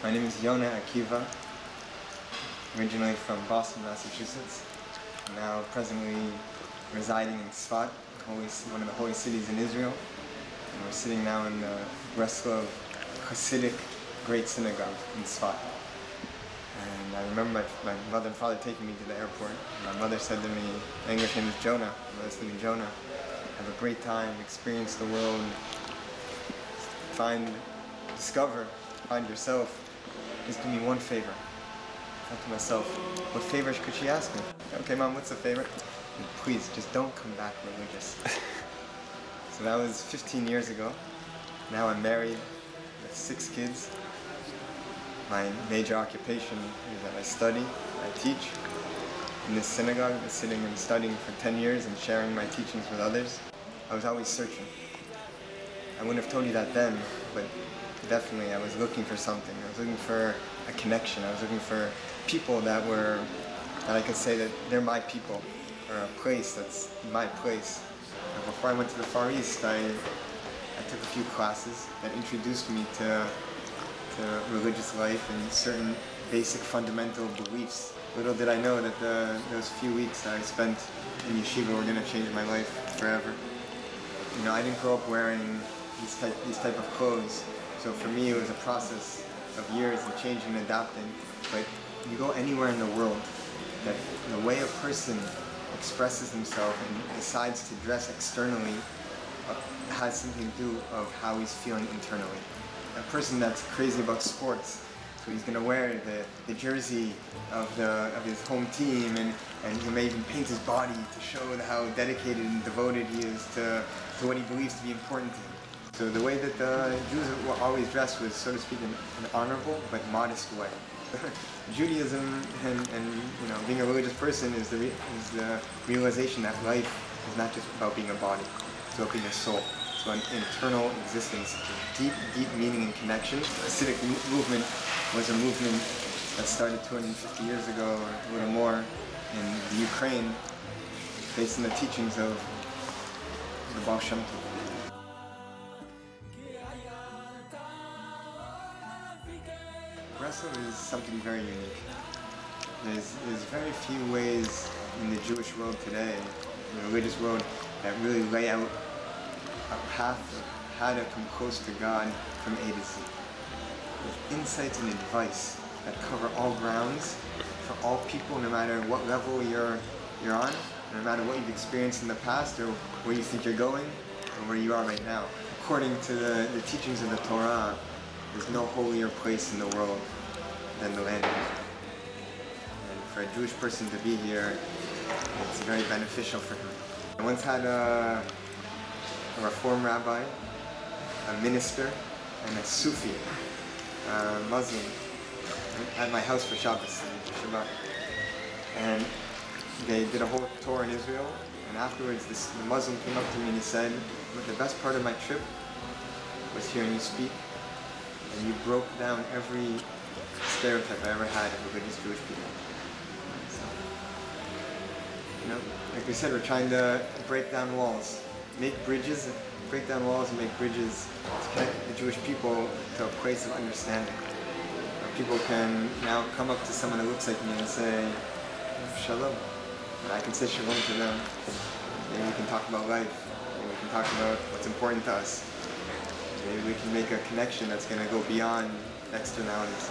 My name is Yona Akiva, originally from Boston, Massachusetts, now presently residing in Tzfat, one of the holy cities in Israel. And we're sitting now in the Berslev Hassidic Great Synagogue in Tzfat. And I remember my mother and father taking me to the airport. My mother said to me, my English name is Jonah, my mother said to me, Jonah, have a great time, experience the world, find yourself. Just do me one favor. I thought to myself, what favor could she ask me? Okay, Mom, what's the favor? And please, just don't come back religious. So that was 15 years ago. Now I'm married with 6 kids. My major occupation is that I study, I teach. In this synagogue, I've been sitting and studying for 10 years and sharing my teachings with others. I was always searching. I wouldn't have told you that then, but definitely I was looking for something. I was looking for a connection. I was looking for people that I could say that they're my people, or a place that's my place. And before I went to the Far East, I took a few classes that introduced me to religious life and certain basic fundamental beliefs. Little did I know that those few weeks that I spent in yeshiva were going to change my life forever. You know, I didn't grow up wearing these type of clothes. So for me, it was a process of years of changing and adapting. But you go anywhere in the world, that the way a person expresses himself and decides to dress externally has something to do of how he's feeling internally. A person that's crazy about sports, so he's going to wear the jersey of his home team, and he may even paint his body to show how dedicated and devoted he is to what he believes to be important to him. So the way that the Jews were always dressed was, so to speak, an honorable but modest way. Judaism and being a religious person is the realization that life is not just about being a body, it's about being a soul. So an internal existence, deep meaning and connection. The Hasidic movement was a movement that started 250 years ago, or a little more, in the Ukraine, based on the teachings of the Baal Shem Tov. Berslev is something very unique. There's very few ways in the Jewish world today, in the religious world, that really lay out a path of how to come close to God from A to Z. With insights and advice that cover all grounds for all people, no matter what level you're on, no matter what you've experienced in the past or where you think you're going or where you are right now. According to the teachings of the Torah, there's no holier place in the world than the land of Israel. And for a Jewish person to be here, it's very beneficial for him. I once had a Reform rabbi, a minister, and a Sufi, a Muslim, at my house for Shabbos, Shabbat. And they did a whole tour in Israel, and afterwards the Muslim came up to me and he said, "Look, the best part of my trip was hearing you speak, and you broke down every stereotype I ever had of religious Jewish people." So, like we said, we're trying to break down walls. Break down walls and make bridges to connect the Jewish people to a place of understanding. People can now come up to someone that looks like me and say, "Shalom." And I can say shalom to them. Maybe we can talk about life. Maybe we can talk about what's important to us. Maybe we can make a connection that's going to go beyond externalities.